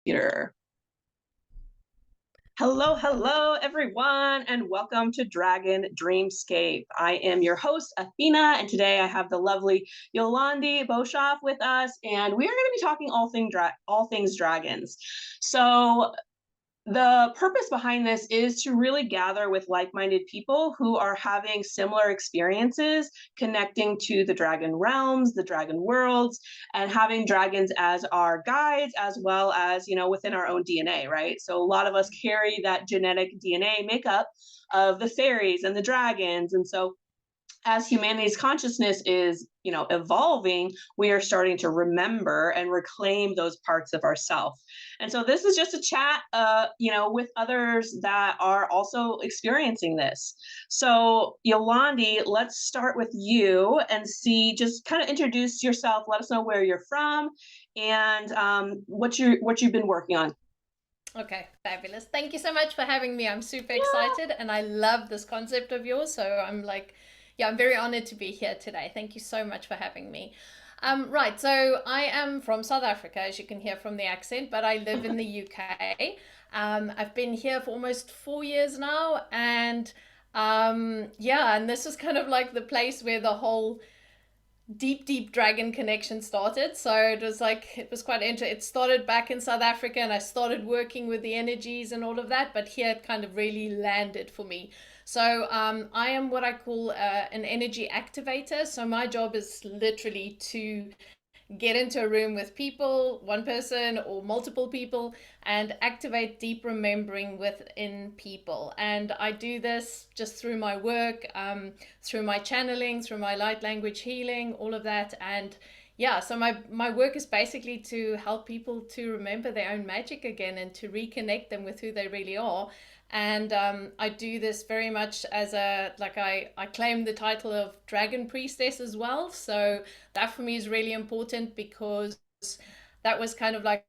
computer. Hello, everyone, and welcome to Dragon Dreamscape. I am your host, Athena, and today I have the lovely Yolandi Boshoff with us, and we are going to be talking all things dragons. So, the purpose behind this is to really gather with like-minded people who are having similar experiences, connecting to the dragon realms, the dragon worlds, and having dragons as our guides, as well as, within our own DNA, right? So a lot of us carry that genetic DNA makeup of the fairies and the dragons. And so as humanity's consciousness is evolving, we are starting to remember and reclaim those parts of ourself. And so this is just a chat with others that are also experiencing this. So Yolandi, let's start with you and see, just kind of introduce yourself, let us know where you're from, and what you've been working on. Okay, fabulous. Thank you so much for having me. I'm super excited and I love this concept of yours. So I'm very honored to be here today. Thank you so much for having me. Right, so I am from South Africa, as you can hear from the accent, but I live in the UK. I've been here for almost 4 years now, and and this is kind of like the place where the whole deep dragon connection started. So it was quite interesting. It started back in South Africa and I started working with the energies and all of that, but here it kind of really landed for me. So I am what I call an energy activator. So my job is literally to get into a room with people, one person or multiple people, and activate deep remembering within people. And I do this just through my work, through my channeling, through my light language healing, all of that. And yeah, so my work is basically to help people to remember their own magic again and to reconnect them with who they really are. And I do this very much as I claim the title of Dragon Priestess as well. So that for me is really important because that was kind of like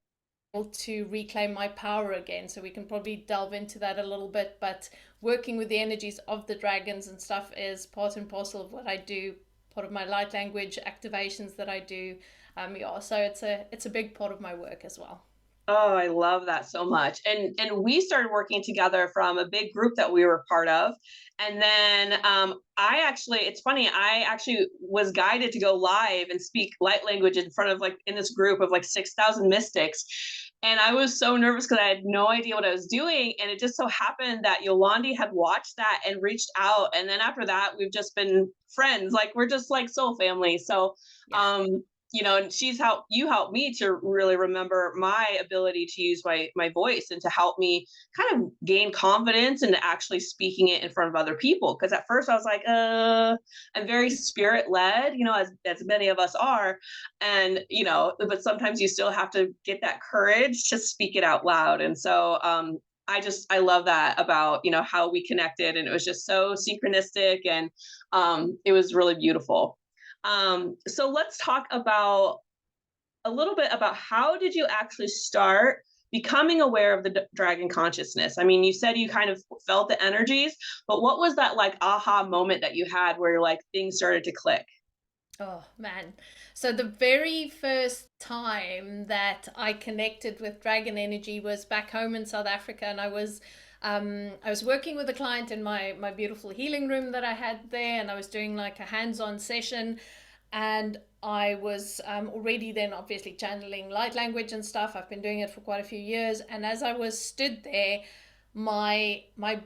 to reclaim my power again. So we can probably delve into that a little bit, but working with the energies of the dragons and stuff is part and parcel of what I do, part of my light language activations that I do. So it's a big part of my work as well. Oh, I love that so much. And we started working together from a big group that we were part of. And then it's funny, I actually was guided to go live and speak light language in front of in this group of 6,000 mystics. And I was so nervous because I had no idea what I was doing. And it just so happened that Yolandi had watched that and reached out. And then after that, we've just been friends. Like we're just like soul family. So Yeah. um and you helped me to really remember my ability to use my voice and to help me kind of gain confidence into actually speaking it in front of other people, because at first I was like, I'm very spirit led, as many of us are. And but sometimes you still have to get that courage to speak it out loud. And so I love that about how we connected, and it was just so synchronistic, and it was really beautiful. So let's talk about a little bit about, how did you actually start becoming aware of the dragon consciousness? I mean, you said you kind of felt the energies, but what was that aha moment that you had where things started to click? Oh man. So the very first time that I connected with dragon energy was back home in South Africa, and I was working with a client in my beautiful healing room that I had there, and I was doing like a hands-on session, and I was already then obviously channeling light language and stuff. I've been doing it for quite a few years, and as I was stood there, my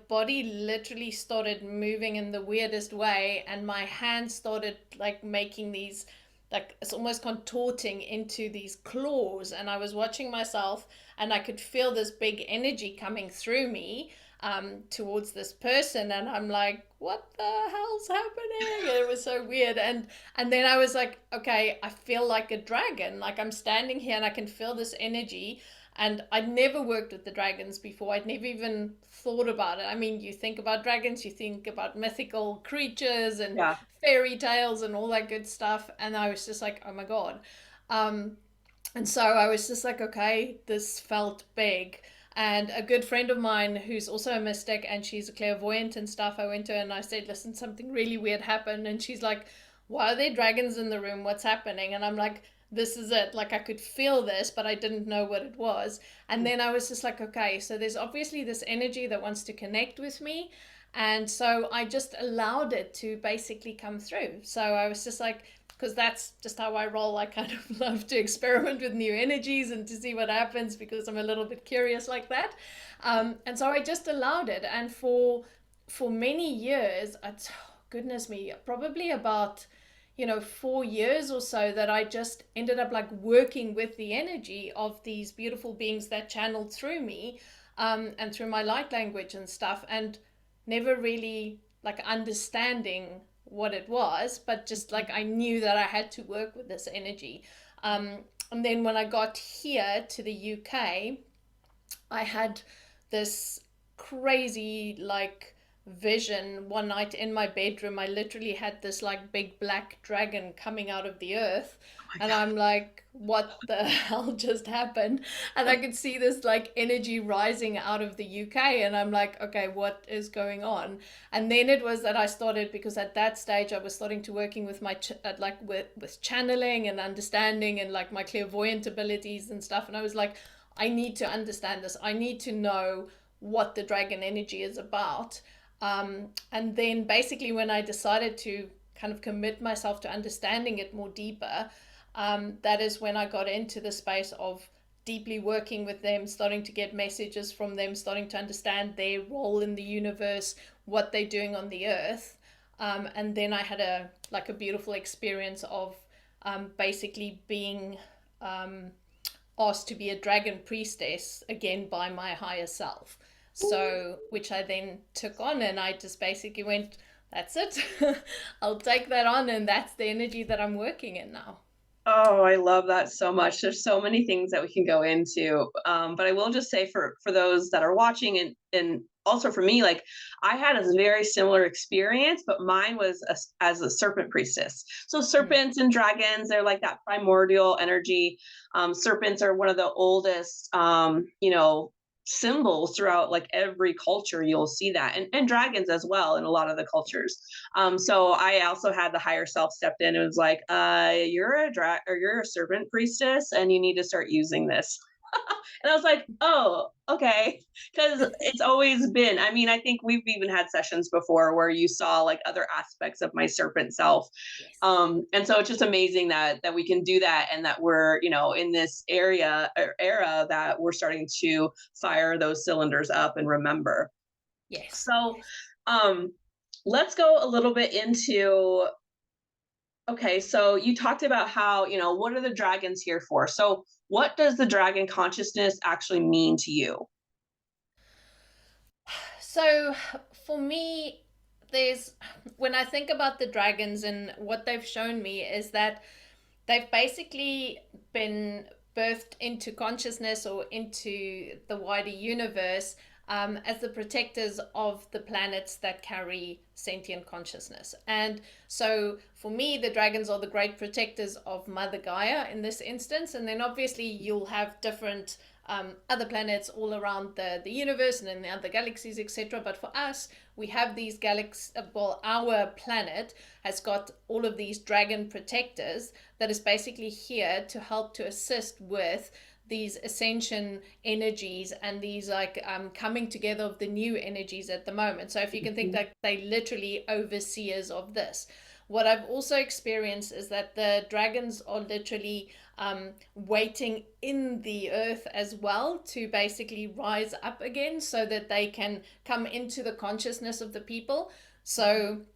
body literally started moving in the weirdest way, and my hands started like making these, like it's almost contorting into these claws, and I was watching myself and I could feel this big energy coming through me towards this person, and I'm like, what the hell's happening? And it was so weird. And then I was like, okay, I feel like a dragon, like I'm standing here and I can feel this energy. And I'd never worked with the dragons before. I'd never even thought about it. I mean, you think about dragons, you think about mythical creatures and Yeah. fairy tales and all that good stuff. And I was just like, oh my God. Um, and so I was just like, okay, this felt big. And a good friend of mine who's also a mystic and she's a clairvoyant and stuff, I went to her and I said, listen, something really weird happened. And she's like, why are there dragons in the room? What's happening? And I'm like, this is it. Like I could feel this, but I didn't know what it was. And then I was just like, okay, so there's obviously this energy that wants to connect with me. And so I just allowed it to basically come through. So I was just like, because that's just how I roll. I kind of love to experiment with new energies and to see what happens because I'm a little bit curious like that. And so I just allowed it. And for many years, goodness me, probably about 4 years or so, that I just ended up like working with the energy of these beautiful beings that channeled through me, and through my light language and stuff, and never really like understanding what it was, but just like I knew that I had to work with this energy. And then when I got here to the UK, I had this crazy like vision one night in my bedroom. I literally had this like big black dragon coming out of the earth, Oh my and God. I'm like, what the hell just happened? And I could see this like energy rising out of the UK, and I'm like, okay, what is going on? And then it was that I started, because at that stage I was starting to working with my like with channeling and understanding and like my clairvoyant abilities and stuff, and I was like, I need to understand this. I need to know what the dragon energy is about. And then basically, when I decided to kind of commit myself to understanding it more deeper, that is when I got into the space of deeply working with them, starting to get messages from them, starting to understand their role in the universe, what they're doing on the earth. And then I had a beautiful experience of basically being asked to be a dragon priestess again by my higher self. So, which I then took on, and I just basically went, that's it. I'll take that on, and that's the energy that I'm working in now. Oh, I love that so much. There's so many things that we can go into. But I will just say for those that are watching, and also for me, like I had a very similar experience, but mine was as a serpent priestess. So Mm. serpents and dragons, they're like that primordial energy. Serpents are one of the oldest, symbols throughout like every culture. You'll see that, and dragons as well in a lot of the cultures. So I also had the higher self stepped in and was like, you're a drag or you're a servant priestess and you need to start using this. And I was like, oh, okay. Because it's always been, I mean, I think we've even had sessions before where you saw like other aspects of my serpent self. Yes. And so it's just amazing that we can do that, and that we're, in this area or era that we're starting to fire those cylinders up and remember. Yes. So Yes. um let's go a little bit into, okay, so you talked about how, what are the dragons here for? So what does the dragon consciousness actually mean to you? So for me, there's when I think about the dragons and what they've shown me is that they've basically been birthed into consciousness or into the wider universe, as the protectors of the planets that carry sentient consciousness. And so for me, the dragons are the great protectors of Mother Gaia in this instance. And then obviously you'll have different other planets all around the universe and in the other galaxies, etc. But for us, we have these galaxies. Well, our planet has got all of these dragon protectors that is basically here to help to assist with these ascension energies and these like coming together of the new energies at the moment. So if you can think Mhm. that they literally overseers of this. What I've also experienced is that the dragons are literally waiting in the earth as well to basically rise up again so that they can come into the consciousness of the people. So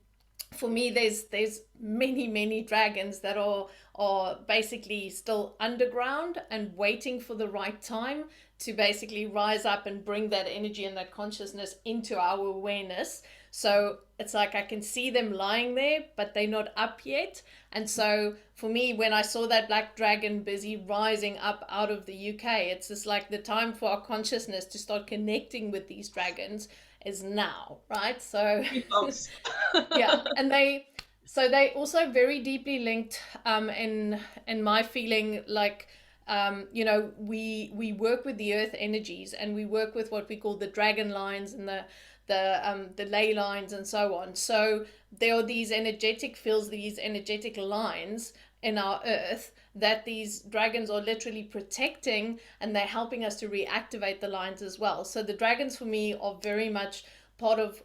for me, there's many dragons that are basically still underground and waiting for the right time to basically rise up and bring that energy and that consciousness into our awareness. So it's like I can see them lying there, but they're not up yet. And so for me, when I saw that black dragon busy rising up out of the UK, it's just like the time for our consciousness to start connecting with these dragons is now, right? So Goosebumps. yeah, and they also very deeply linked, in my feeling, like we work with the earth energies, and we work with what we call the dragon lines and the ley lines and so on. So there are these energetic fields, these energetic lines in our earth that these dragons are literally protecting, and they're helping us to reactivate the lines as well. So the dragons for me are very much part of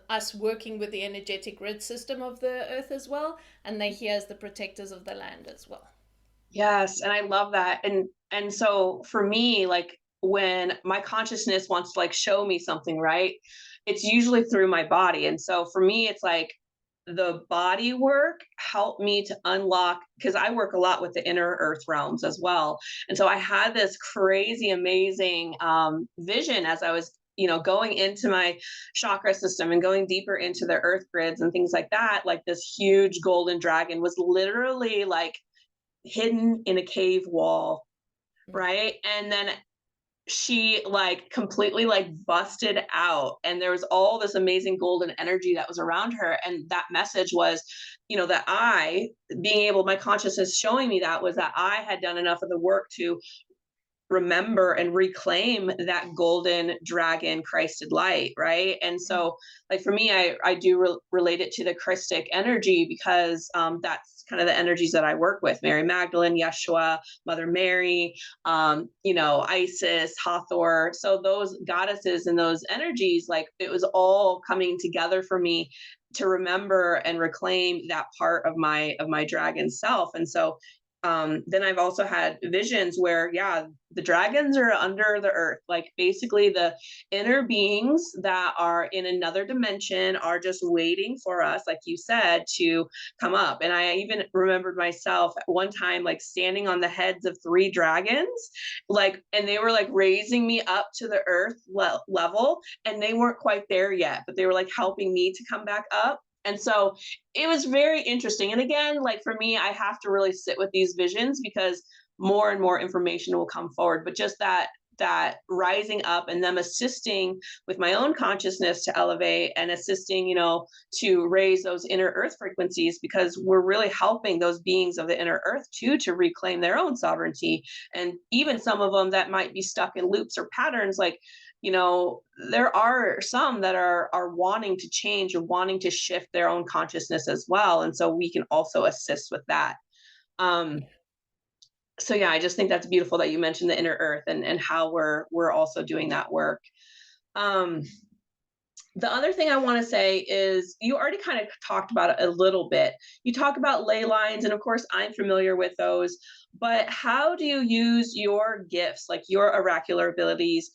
us working with the energetic grid system of the earth as well, and they're here as the protectors of the land as well. Yes, and I love that. And so for me, like when my consciousness wants to like show me something, right? It's usually through my body. And so for me, it's like the body work helped me to unlock, because I work a lot with the inner earth realms as well. And so I had this crazy, amazing vision as I was, going into my chakra system and going deeper into the earth grids and things like that. Like this huge golden dragon was literally like hidden in a cave wall, right? And then she like completely like busted out, and there was all this amazing golden energy that was around her, and that message was, that I being able, my consciousness showing me that was that I had done enough of the work to remember and reclaim that golden dragon Christed light, right? And so like for me, I do relate it to the Christic energy, because that's kind of the energies that I work with: Mary Magdalene, Yeshua, Mother Mary, Isis, Hathor. So those goddesses and those energies, like it was all coming together for me to remember and reclaim that part of my dragon self. And so then I've also had visions where, yeah, the dragons are under the earth. Like basically the inner beings that are in another dimension are just waiting for us, like you said, to come up. And I even remembered myself at one time, like standing on the heads of 3 dragons, like, and they were like raising me up to the earth level, and they weren't quite there yet, but they were like helping me to come back up. And so it was very interesting. And again, like for me, I have to really sit with these visions, because more and more information will come forward. But just that rising up and them assisting with my own consciousness to elevate and assisting, to raise those inner earth frequencies, because we're really helping those beings of the inner earth too to reclaim their own sovereignty. And even some of them that might be stuck in loops or patterns, like, there are some that are wanting to change or wanting to shift their own consciousness as well. And so we can also assist with that. Um, so yeah, I just think that's beautiful that you mentioned the inner earth, and how we're also doing that work. Um, the other thing I want to say is, you already kind of talked about it a little bit. You talk about ley lines, and of course, I'm familiar with those. But how do you use your gifts, like your oracular abilities,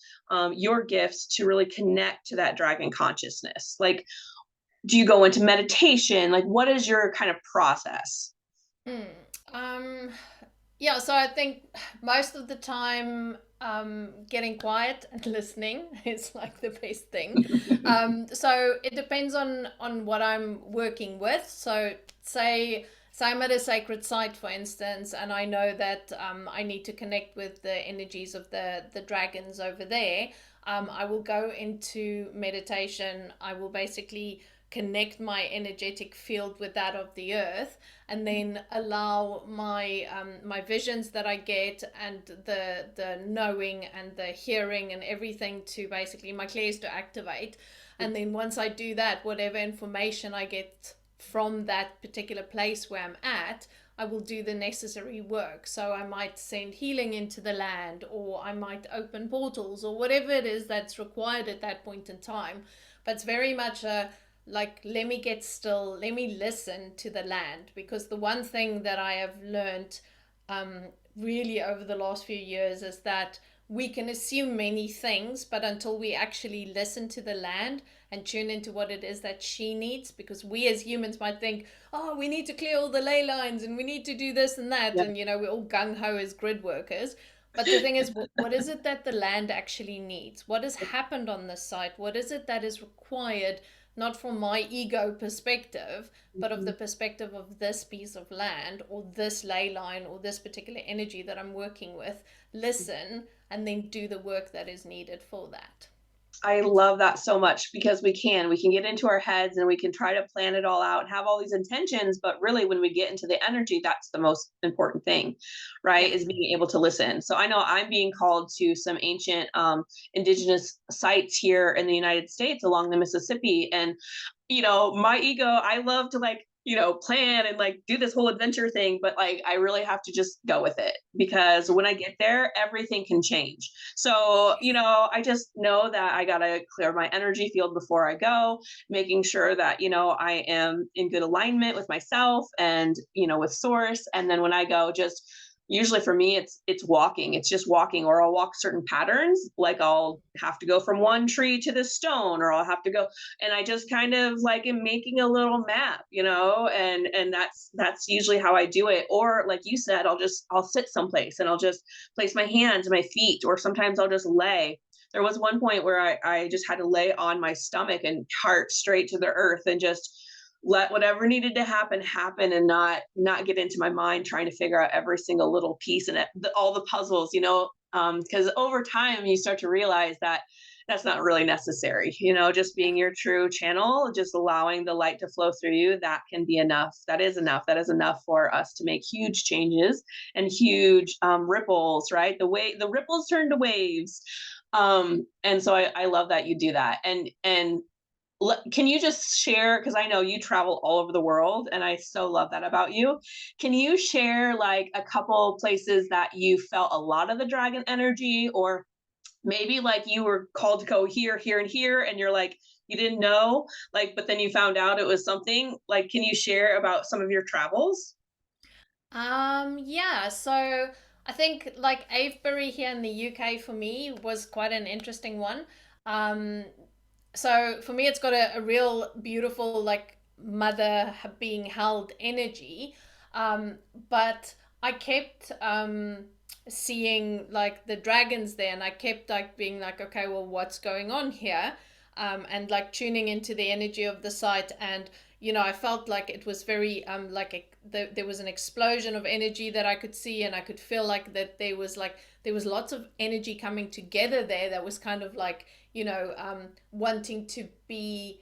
your gifts, to really connect to that dragon consciousness? Like, do you go into meditation? Like, what is your kind of process? Hmm. Um, yeah, so I think most of the time, getting quiet and listening is like the best thing. So it depends on what I'm working with. So say I'm at a sacred site, for instance, and I know that I need to connect with the energies of the dragons over there. I will go into meditation. I will basically connect my energetic field with that of the earth, and then allow my visions that I get, and the knowing and the hearing and everything, to basically my clairs to activate. And then once I do that, whatever information I get from that particular place where I'm at, I will do the necessary work. So I might send healing into the land, or I might open portals, or whatever it is that's required at that point in time. But it's very much a, like, let me get still, let me listen to the land. Because the one thing that I have learned really over the last few years is that we can assume many things, but until we actually listen to the land and tune into what it is that she needs, because we as humans might think, oh, we need to clear all the ley lines and we need to do this and that, Yeah. and we're all gung-ho as grid workers. But the thing is, what is it that the land actually needs? What has happened on this site? What is it that is required, not from my ego perspective, but of the perspective of this piece of land, or this ley line, or this particular energy that I'm working with? Listen, and then do the work that is needed for that. I love that so much, because we can get into our heads and we can try to plan it all out and have all these intentions, but really when we get into the energy, that's the most important thing, Yeah. right? Is being able to listen. So I know I'm being called to some ancient indigenous sites here in the United States along the Mississippi, and my ego, I love to like plan and like do this whole adventure thing, but like I really have to just go with it because when I get there, everything can change. So, I just know that I got to clear my energy field before I go, making sure that, I am in good alignment with myself and, with source. And then when I go, just usually for me it's walking, it's just walking, or I'll walk certain patterns, like I'll have to go from one tree to this stone, or I'll have to go, and I just kind of like am making a little map, and that's usually how I do it. Or like you said, I'll sit someplace and I'll just place my hands and my feet, or sometimes I'll just lay. There was one point where I just had to lay on my stomach and heart straight to the earth and just let whatever needed to happen, and not get into my mind trying to figure out every single little piece and all the puzzles, because over time you start to realize that that's not really necessary. Just being your true channel, just allowing the light to flow through you, that can be enough. That is enough. That is enough for us to make huge changes and huge ripples, right? The ripples turn to waves. And so I love that you do that. And can you just share, because I know you travel all over the world and I so love that about you. Can you share like a couple places that you felt a lot of the dragon energy, or maybe like you were called to go here, here, and here, and you're like, you didn't know, like, but then you found out it was something? Like, can you share about some of your travels? Yeah, so I think like Avebury here in the UK for me was quite an interesting one. Um, so for me, it's got a real beautiful, like, mother being held energy. Um, but I kept seeing like the dragons there, and I kept like being like, okay, well, what's going on here? And like tuning into the energy of the site. And I felt like it was very there was an explosion of energy that I could see, and I could feel like that there was lots of energy coming together there that was kind of like, wanting to be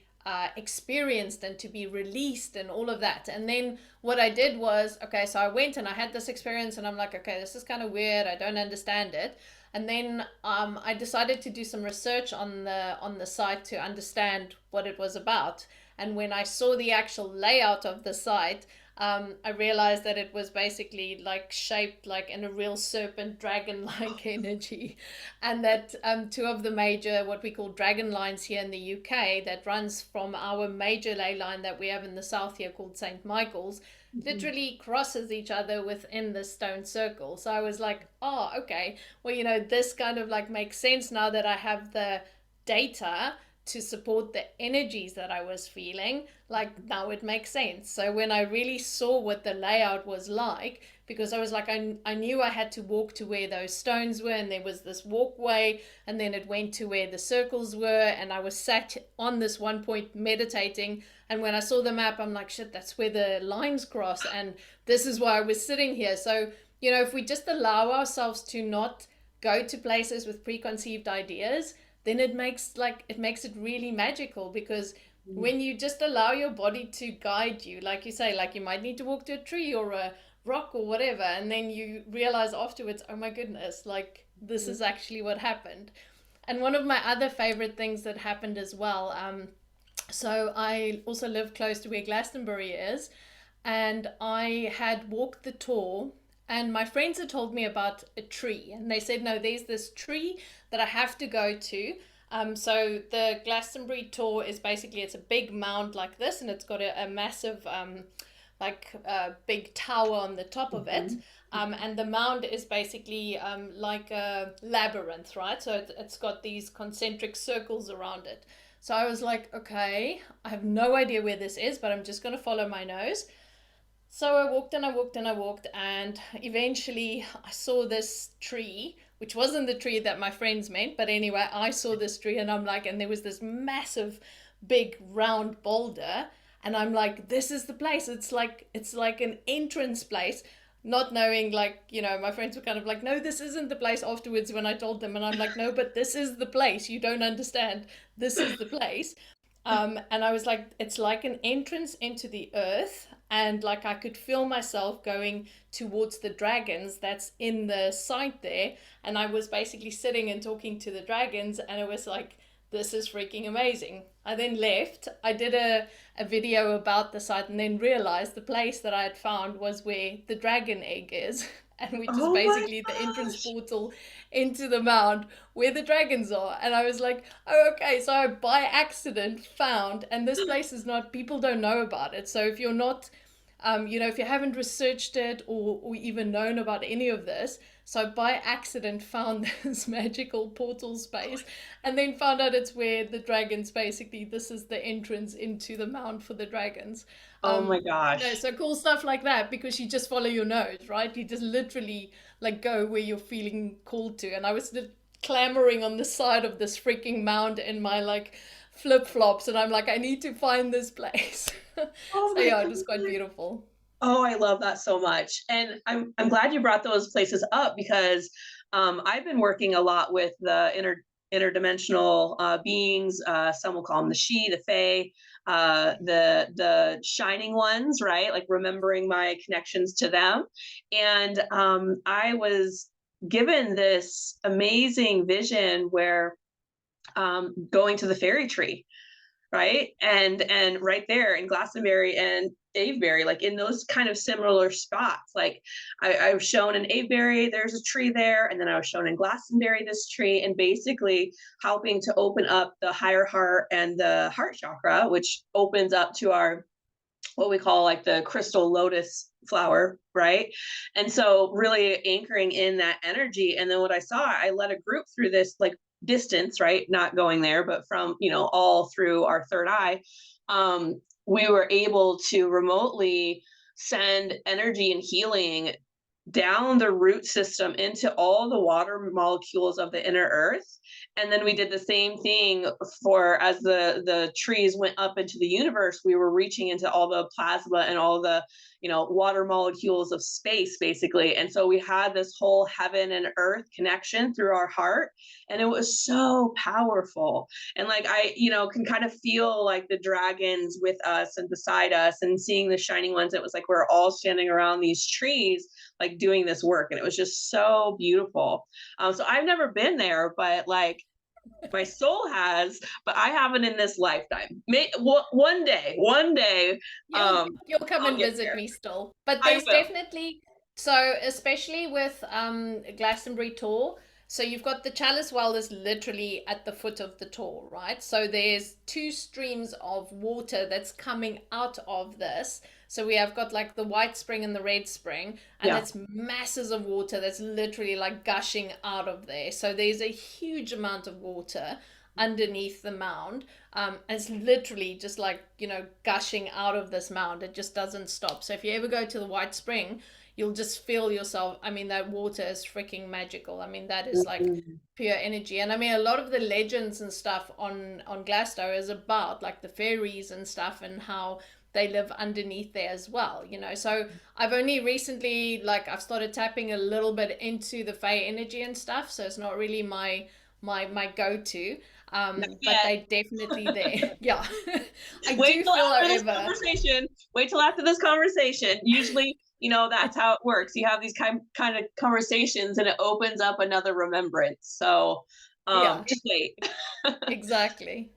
experienced and to be released and all of that. And then what I did was, okay, so I went and I had this experience, and I'm like, okay, this is kind of weird, I don't understand it. And then I decided to do some research on the site to understand what it was about. And when I saw the actual layout of the site, I realized that it was basically like shaped like in a real serpent dragon like energy. And that two of the major, what we call dragon lines here in the UK, that runs from our major ley line that we have in the south here called St. Michael's, literally crosses each other within the stone circle. So I was like, oh, okay, well, this kind of like makes sense now that I have the data to support the energies that I was feeling. Like, now it makes sense. So when I really saw what the layout was like, because I was like, I knew I had to walk to where those stones were, and there was this walkway, and then it went to where the circles were, and I was sat on this one point meditating. And when I saw the map, I'm like, shit, that's where the lines cross, and this is why I was sitting here. So, if we just allow ourselves to not go to places with preconceived ideas, then it makes it really magical. Because when you just allow your body to guide you, like you say, like you might need to walk to a tree or a rock or whatever, and then you realize afterwards, oh my goodness, like this is actually what happened. And one of my other favorite things that happened as well, so I also live close to where Glastonbury is, and I had walked the tour, and my friends had told me about a tree, and they said, no, there's this tree that I have to go to. So the Glastonbury tour is basically, it's a big mound like this, and it's got a massive like a big tower on the top of it. And the mound is basically like a labyrinth, right? So it's got these concentric circles around it. So I was like, okay, I have no idea where this is, but I'm just going to follow my nose. So I walked and I walked and I walked, and eventually I saw this tree, which wasn't the tree that my friends meant, but anyway, I saw this tree, and I'm like, and there was this massive, big, round boulder, and I'm like, this is the place. It's like an entrance place, not knowing, like, my friends were kind of like, no, this isn't the place afterwards when I told them, and I'm like, no, but this is the place. You don't understand. This is the place. And I was like, it's like an entrance into the earth, and like I could feel myself going towards the dragons that's in the site there. And I was basically sitting and talking to the dragons, and it was like this is freaking amazing. I then left. I did a video about the site and then realized the place that I had found was where the dragon egg is. And which is Oh my basically the entrance gosh. portal into the mound where the dragons are. And I was like, oh, okay. So I by accident found, and this place is not, people don't know about it. So if you're not, if you haven't researched it or even known about any of this, so I by accident found this magical portal space and then found out it's where the dragons, basically, this is the entrance into the mound for the dragons. Oh my So gosh. cool stuff like that, because you just follow your nose, right? You just literally like go where you're feeling called to. And I was clamoring on the side of this freaking mound in my like flip flops, and I'm like, I need to find this place. Oh So my yeah, it was quite goodness. beautiful. Oh, I love that so much. And I'm glad you brought those places up because I've been working a lot with the interdimensional beings. Some will call them the she, the fae, the shining ones, right? Like remembering my connections to them. And I was given this amazing vision where going to the fairy tree, right? And right there in Glastonbury and Avebury, like in those kind of similar spots. Like I was shown in Avebury, there's a tree there, and then I was shown in Glastonbury this tree, and basically helping to open up the higher heart and the heart chakra, which opens up to our what we call like the crystal lotus flower, right? And so really anchoring in that energy. And then what I saw, I led a group through this like distance, right? Not going there, but from, all through our third eye. We were able to remotely send energy and healing down the root system into all the water molecules of the inner earth. And then we did the same thing for as the trees went up into the universe, we were reaching into all the plasma and all the water molecules of space basically. And so we had this whole heaven and earth connection through our heart, and it was so powerful. And like I can kind of feel like the dragons with us and beside us, and seeing the shining ones. It was like we're all standing around these trees like doing this work, and it was just so beautiful. So I've never been there, but like my soul has, but I haven't in this lifetime. One day, You'll come I'll and get visit there. me still. But I there's will. definitely, so especially with Glastonbury Tor, so you've got the Chalice Well is literally at the foot of the Tor, right? So there's two streams of water that's coming out of this. So we have got like the white spring and the red spring, and Yeah. it's masses of water that's literally like gushing out of there. So there's a huge amount of water underneath the mound. It's literally just like, gushing out of this mound. It just doesn't stop. So if you ever go to the White Spring, you'll just feel yourself. I mean, that water is freaking magical. I mean, that is like Mhm. pure energy. And I mean, a lot of the legends and stuff on Glasgow is about like the fairies and stuff and how they live underneath there as well, So I've only recently, like, I've started tapping a little bit into the Fae energy and stuff. So it's not really my go-to. Not But yet. they definitely there. Yeah. I Wait do till feel, after this however, conversation. Wait till after this conversation. Usually, that's how it works. You have these kind of conversations, and it opens up another remembrance. So, yeah, just wait. exactly.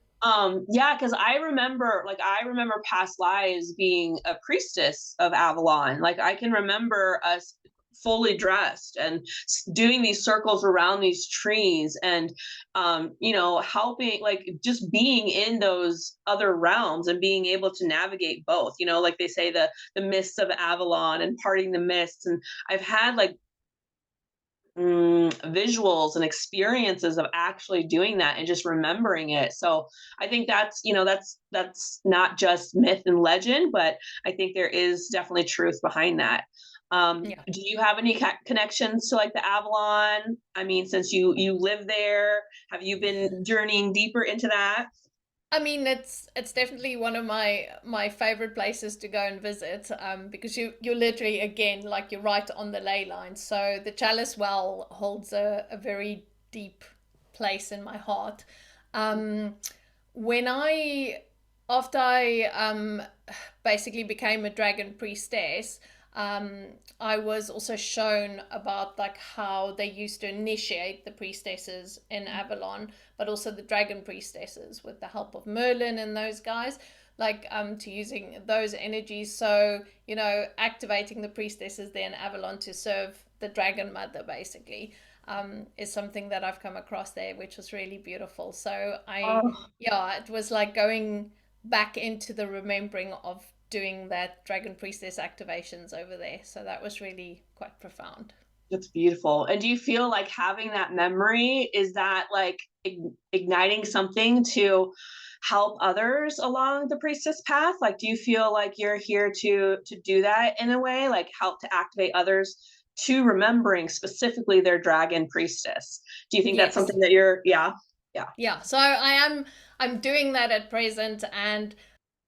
Yeah, because I remember past lives being a priestess of Avalon. Like I can remember us fully dressed and doing these circles around these trees, and helping, like just being in those other realms and being able to navigate both. Like they say, the mists of Avalon and parting the mists. And I've had like visuals and experiences of actually doing that and just remembering it. So I think that's not just myth and legend, but I think there is definitely truth behind that. Yeah. Do you have any connections to like the Avalon? I mean, since you live there, have you been journeying deeper into that? I mean, it's definitely one of my favorite places to go and visit, because you're literally, again, like, you're right on the ley line. So the Chalice Well holds a very deep place in my heart. Um, when I After I basically became a dragon priestess, I was also shown about like how they used to initiate the priestesses in Avalon, but also the dragon priestesses with the help of Merlin and those guys, like to using those energies. So, you know, activating the priestesses there in Avalon to serve the dragon mother basically. Is something that I've come across there, which was really beautiful. So Oh, yeah, it was like going back into the remembering of doing that dragon priestess activations over there. So that was really quite profound. that's beautiful. And do you feel like having that memory, is that like igniting something to help others along the priestess path? Like, do you feel like you're here to do that in a way, like help to activate others to remembering specifically their dragon priestess? Do you think that's Yes. something that you're, yeah, yeah. Yeah. So I'm doing that at present, and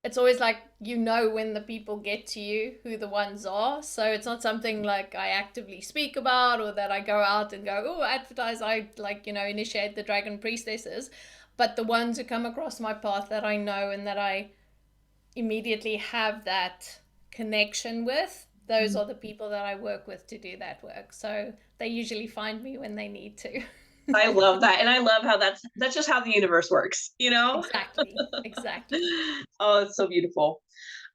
it's always like, you know, when the people get to you, who the ones are. So it's not something like I actively speak about or that I go out and go, oh, advertise, I like, you know, initiate the dragon priestesses. But the ones who come across my path that I know and that I immediately have that connection with, those are the people that I work with to do that work. So they usually find me when they need to. I love that. And I love how that's just how the universe works, you know? Exactly. Exactly. Oh, it's so beautiful.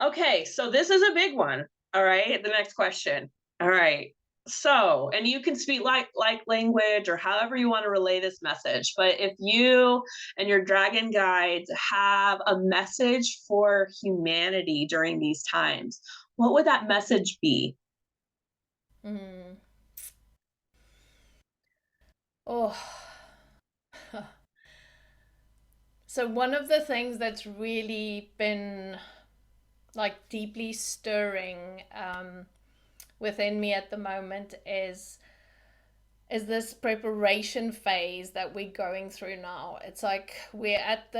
Okay, so this is a big one. All right, the next question. All right. So, and you can speak like language or however you want to relay this message, but if you and your dragon guides have a message for humanity during these times, what would that message be? Mm. Oh. So one of the things that's really been like deeply stirring within me at the moment is this preparation phase that we're going through now. It's like we're at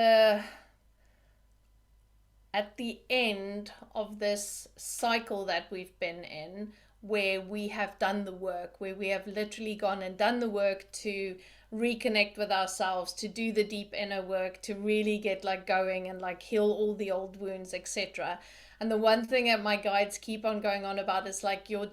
the end of this cycle that we've been in, where we have done the work, where we have literally gone and done the work to reconnect with ourselves, to do the deep inner work, to really get like going and like heal all the old wounds, etc. And the one thing that my guides keep on going on about is like, you're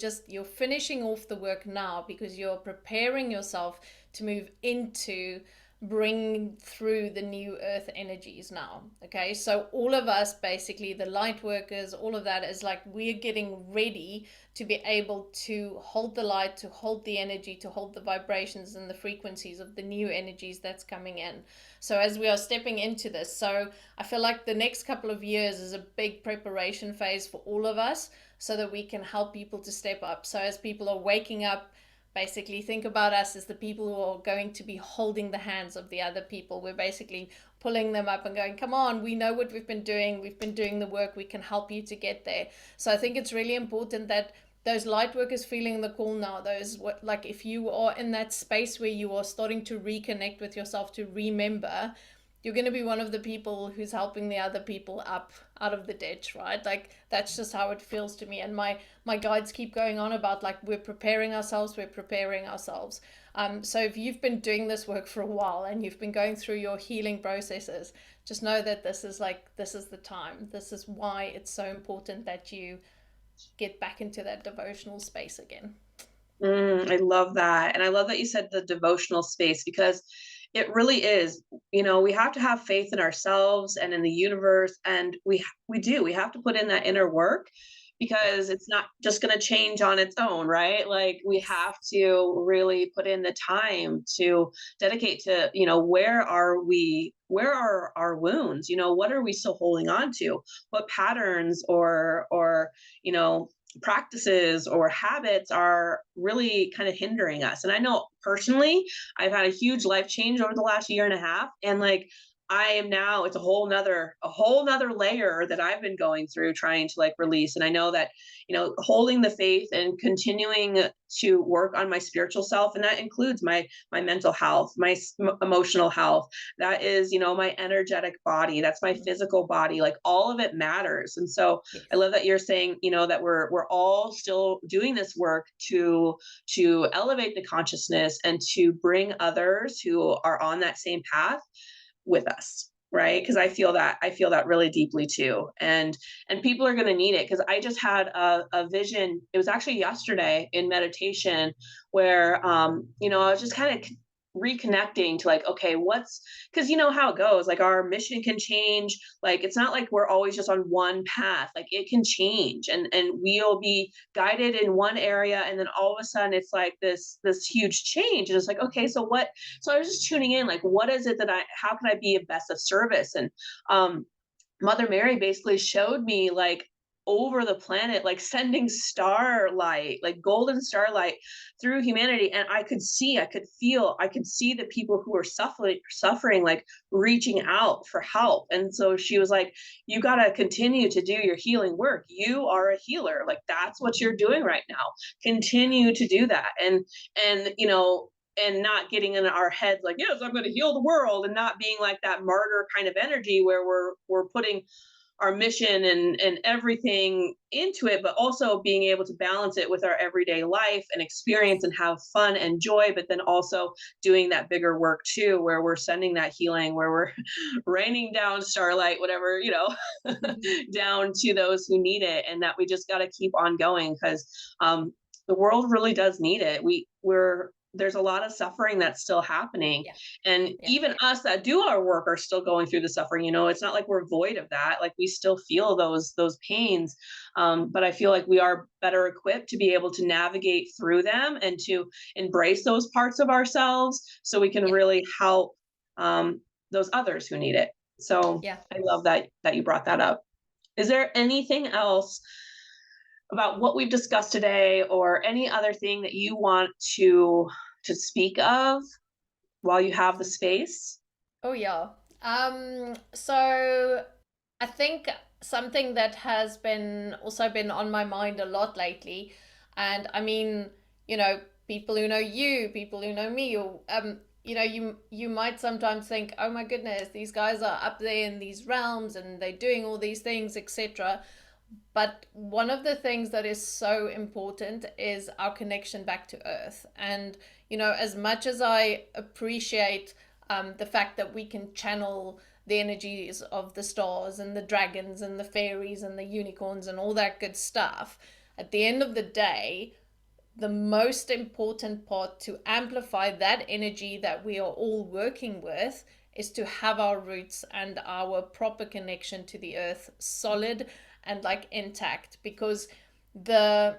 finishing off the work now because you're preparing yourself to move into bring through the new earth energies now. Okay, so all of us, basically the light workers, all of that is like we're getting ready to be able to hold the light, to hold the energy, to hold the vibrations and the frequencies of the new energies that's coming in. So as we are stepping into this, so I feel like the next couple of years is a big preparation phase for all of us so that we can help people to step up. So as people are waking up, basically think about us as the people who are going to be holding the hands of the other people. We're basically pulling them up and going, come on, we know what we've been doing the work, we can help you to get there. So I think it's really important that those light workers feeling the call now, those what, like if you are in that space where you are starting to reconnect with yourself, to remember, you're going to be one of the people who's helping the other people up out of the ditch, right? Like that's just how it feels to me. And my guides keep going on about like we're preparing ourselves, we're preparing ourselves. So if you've been doing this work for a while and you've been going through your healing processes, just know that this is the time. This is why it's so important that you get back into that devotional space again. I love that. And I love that you said the devotional space because it really is, you know, we have to have faith in ourselves and in the universe. And we have to put in that inner work Yeah. because it's not just going to change on its own, right? Like we have to really put in the time to dedicate to, you know, where are our wounds? You know, what are we still holding on to? What patterns or, you know, practices or habits are really kind of hindering us. And I know personally, I've had a huge life change over the last year and a half. And like I am now, it's a whole nother layer that I've been going through trying to like release. And I know that, you know, holding the faith and continuing to work on my spiritual self, and that includes my mental health, emotional health, that is, you know, my energetic body, that's my physical body, like all of it matters. And so I Yes. love that you're saying, you know, that we're all still doing this work to elevate the consciousness and to bring others who are on that same path with us. right? Because I feel that really deeply too. And people are going to need it, because I just had a vision. It was actually yesterday in meditation where I was just kind of reconnecting to, like, okay, what's, because you know how it goes, like our mission can change. Like it's not like we're always just on one path. Like it can change, and we'll be guided in one area, and then all of a sudden it's like this huge change, and it's like, okay, so what, so I was just tuning in, like, what is it that how can I be of best of service? And um Mother Mary basically showed me, like, over the planet, like sending starlight, like golden starlight through humanity. And I could feel, I could see the people who were suffering, like reaching out for help. And so she was like, you got to continue to do your healing work. You are a healer. Like that's what you're doing right now. Continue to do that. And not getting in our heads like, yes, I'm going to heal the world, and not being like that martyr kind of energy where we're putting our mission and everything into it, but also being able to balance it with our everyday life and experience and have fun and joy, but then also doing that bigger work too, where we're sending that healing, where we're raining down starlight, whatever, down to those who need it. And that we just got to keep on going, because the world really does need it. We're There's a lot of suffering that's still happening, Yeah, and yeah, even us that do our work are still going through the suffering. It's not like we're void of that. Like we still feel those pains, but I feel like we are better equipped to be able to navigate through them and to embrace those parts of ourselves, so we can yeah, really help those others who need it. So yeah. I love that you brought that up. Is there anything else about what we've discussed today, or any other thing that you want to speak of while you have the space? Oh yeah. So I think something that has been also been on my mind a lot lately, and I mean, you know, people who know you, people who know me, or you might sometimes think, oh my goodness, these guys are up there in these realms and they're doing all these things, etc. But one of the things that is so important is our connection back to Earth. And, as much as I appreciate the fact that we can channel the energies of the stars and the dragons and the fairies and the unicorns and all that good stuff, at the end of the day, the most important part to amplify that energy that we are all working with is to have our roots and our proper connection to the earth solid and like intact, because the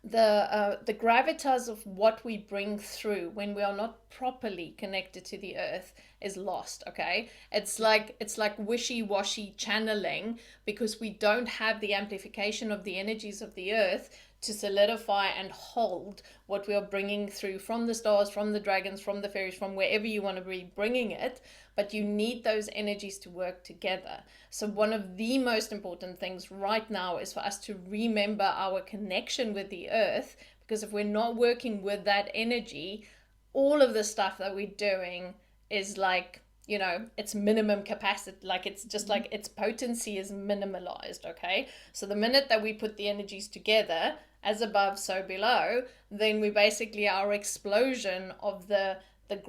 the gravitas of what we bring through when we are not properly connected to the earth is lost. Okay, it's like wishy-washy channeling, because we don't have the amplification of the energies of the earth to solidify and hold what we are bringing through from the stars, from the dragons, from the fairies, from wherever you want to be bringing it. But you need those energies to work together. So one of the most important things right now is for us to remember our connection with the earth, because if we're not working with that energy, all of the stuff that we're doing is like, it's minimum capacity. Like it's just like its potency is minimalized. Okay, so the minute that we put the energies together, as above so below, then we basically, our explosion of the the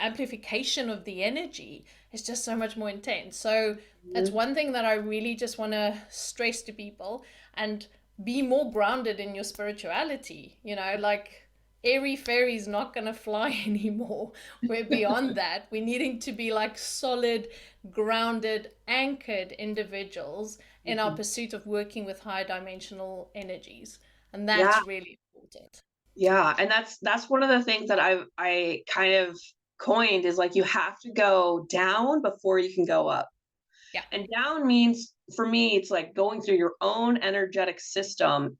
amplification of the energy is just so much more intense. So that's one thing that I really just want to stress to people. And be more grounded in your spirituality. Like airy fairy's not going to fly anymore. We're beyond that. We're needing to be like solid, grounded, anchored individuals in our pursuit of working with higher dimensional energies. And Yeah, that's really important. yeah, and that's one of the things that I kind of coined, is like, you have to go down before you can go up. Yeah. And down means, for me, it's like going through your own energetic system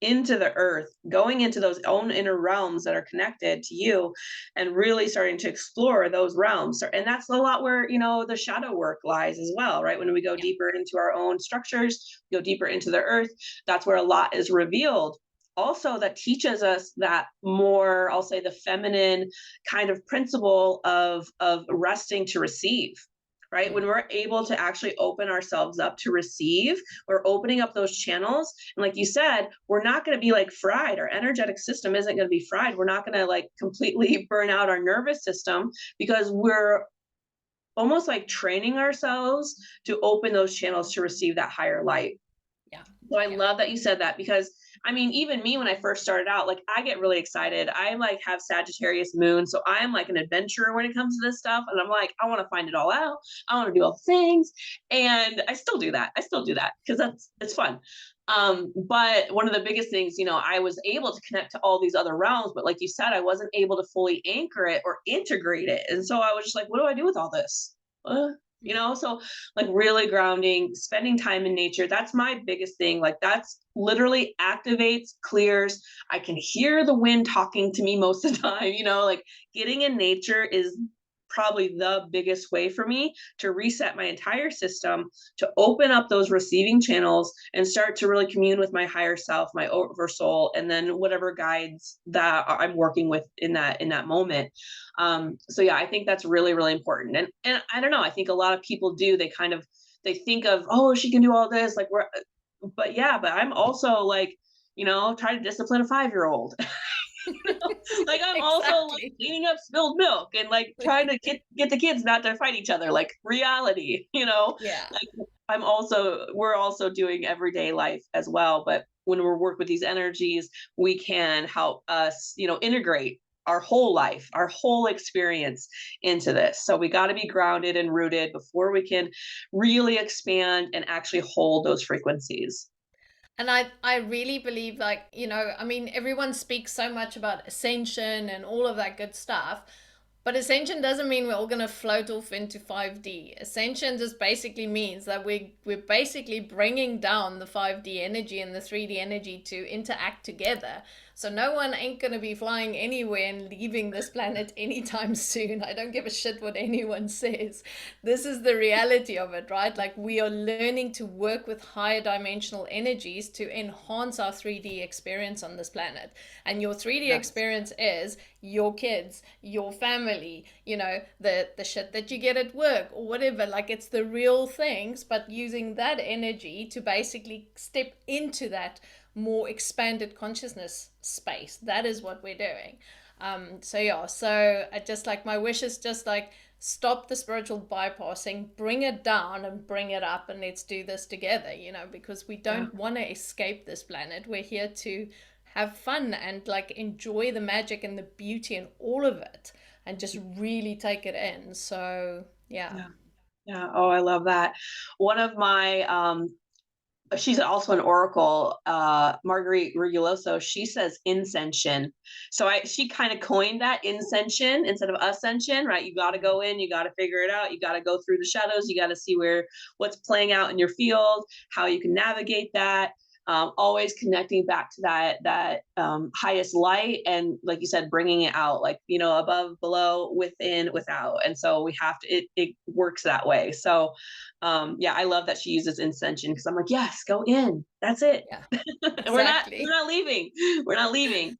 into the earth, going into those own inner realms that are connected to you, and really starting to explore those realms. And that's a lot where, the shadow work lies as well, right? When we go Yeah. deeper into our own structures, go deeper into the earth, that's where a lot is revealed. Also, that teaches us that more, I'll say, the feminine kind of principle of resting to receive, right? When we're able to actually open ourselves up to receive, we're opening up those channels. And like you said, we're not going to be like fried. Our energetic system isn't going to be fried. We're not going to like completely burn out our nervous system because we're almost like training ourselves to open those channels to receive that higher light. Yeah. So I Yeah. love that you said that because I mean, even me when I first started out, like I get really excited. I like have Sagittarius moon, so I'm like an adventurer when it comes to this stuff, and I'm like, I want to find it all out. I want to do all the things, and I still do that. I still do that because that's it's fun. But one of the biggest things, you know, I was able to connect to all these other realms, but like you said, I wasn't able to fully anchor it or integrate it, and so I was just like, what do I do with all this? You know, so like really grounding, spending time in nature. That's my biggest thing. Like that's literally activates, clears. I can hear the wind talking to me most of the time, you know, like getting in nature is probably the biggest way for me to reset my entire system, to open up those receiving channels and start to really commune with my higher self, my oversoul, and then whatever guides that I'm working with in that moment. So yeah, I think that's really, really important. And I don't know, I think a lot of people do, they kind of they think of, oh, she can do all this, like we're but yeah, but I'm also like, you know, trying to discipline a 5-year-old. Like I'm also like Exactly. cleaning up spilled milk and like trying to get the kids not to fight each other, like reality, you know? Yeah. Like we're also doing everyday life as well. But when we work with these energies, we can help us, you know, integrate our whole life, our whole experience into this. So we got to be grounded and rooted before we can really expand and actually hold those frequencies. And I really believe, like, you know, I mean, everyone speaks so much about ascension and all of that good stuff. But ascension doesn't mean we're all going to float off into 5D. Ascension just basically means that we're basically bringing down the 5D energy and the 3D energy to interact together. So no one ain't going to be flying anywhere and leaving this planet anytime soon. I don't give a shit what anyone says. This is the reality of it, right? Like we are learning to work with higher dimensional energies to enhance our 3D experience on this planet. And your 3D Yes. experience is your kids, your family, you know, the shit that you get at work or whatever. Like it's the real things, but using that energy to basically step into that more expanded consciousness space. That is what we're doing. So yeah, so I just like my wish is just like stop the spiritual bypassing, bring it down and bring it up, and let's do this together, you know, because we Yeah. don't want to escape this planet. We're here to have fun and like enjoy the magic and the beauty and all of it and just really take it in. So yeah. Yeah. Yeah. Oh, I love that. One of my she's also an oracle, Marguerite Ruguloso, she says incension. So she kind of coined that incension instead of ascension, right? You got to go in, you got to figure it out, you got to go through the shadows, you got to see what's playing out in your field, how you can navigate that. Always connecting back to that highest light, and like you said, bringing it out, like, you know, above, below, within, without. And so we have to, it works that way. So yeah, I love that she uses incension because I'm like, yes, go in, that's it. Yeah, And we're exactly. not leaving, we're not leaving.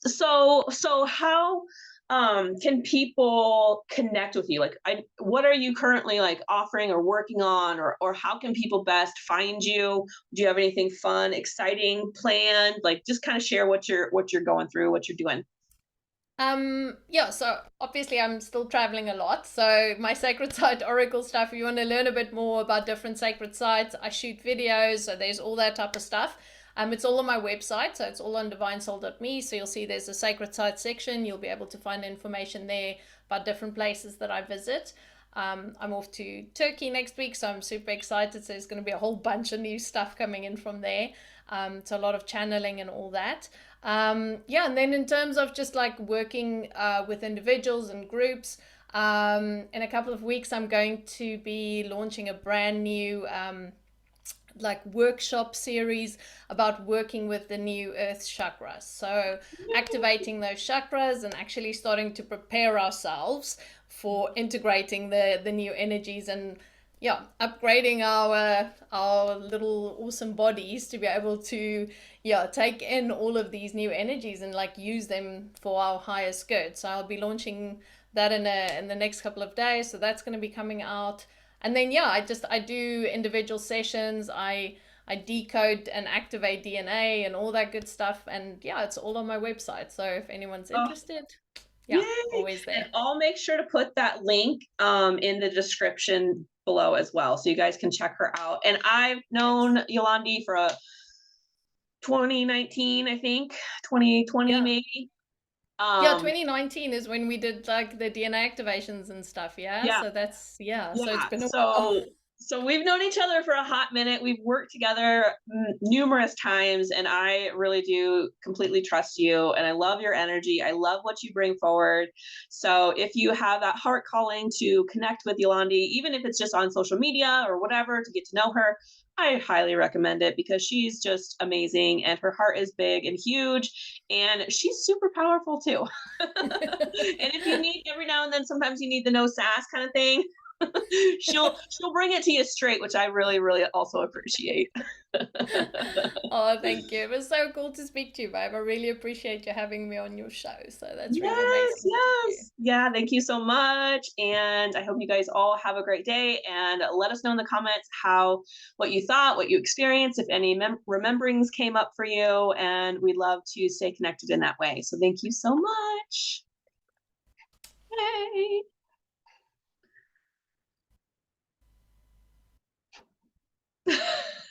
So how can people connect with you? Like what are you currently like offering or working on, or how can people best find you? Do you have anything fun, exciting planned? Like just kind of share what you're going through, what you're doing. Yeah, so obviously I'm still traveling a lot. So my sacred site oracle stuff, if you want to learn a bit more about different sacred sites, I shoot videos, so there's all that type of stuff. It's all on my website, so it's all on divinesoul.me. So you'll see there's a sacred site section. You'll be able to find information there about different places that I visit. I'm off to Turkey next week, so I'm super excited. So there's going to be a whole bunch of new stuff coming in from there. So a lot of channeling and all that. Yeah, and then in terms of just like working with individuals and groups, in a couple of weeks, I'm going to be launching a brand new like workshop series about working with the new earth chakras. So activating those chakras and actually starting to prepare ourselves for integrating the new energies and yeah, upgrading our little awesome bodies to be able to, yeah, take in all of these new energies and like use them for our highest good. So I'll be launching that in the next couple of days. So that's going to be coming out. And then yeah, I do individual sessions. I decode and activate DNA and all that good stuff. And yeah, it's all on my website. So if anyone's Oh, interested, yeah, yay! always And there. I'll make sure to put that link in the description below as well, so you guys can check her out. And I've known Thanks. Yolandi for a 2019, I think, 2020 Yeah. maybe. Yeah, Um, 2019 is when we did like the DNA activations and stuff. Yeah. yeah, So that's, yeah. So it's yeah. been a while. So we've known each other for a hot minute. We've worked together numerous times, and I really do completely trust you. And I love your energy. I love what you bring forward. So if you have that heart calling to connect with Yolandi, even if it's just on social media or whatever, to get to know her, I highly recommend it because she's just amazing, and her heart is big and huge, and she's super powerful too. And if you need every now and then, sometimes you need the no sass kind of thing. She'll bring it to you straight, which I really really also appreciate. Oh, thank you. It was so cool to speak to you, babe. I really appreciate you having me on your show. So that's really Yes, amazing. Thank you. yes. Yeah, thank you so much. And I hope you guys all have a great day, and let us know in the comments how what you thought, what you experienced, if any rememberings came up for you, and we'd love to stay connected in that way. So thank you so much. Yay.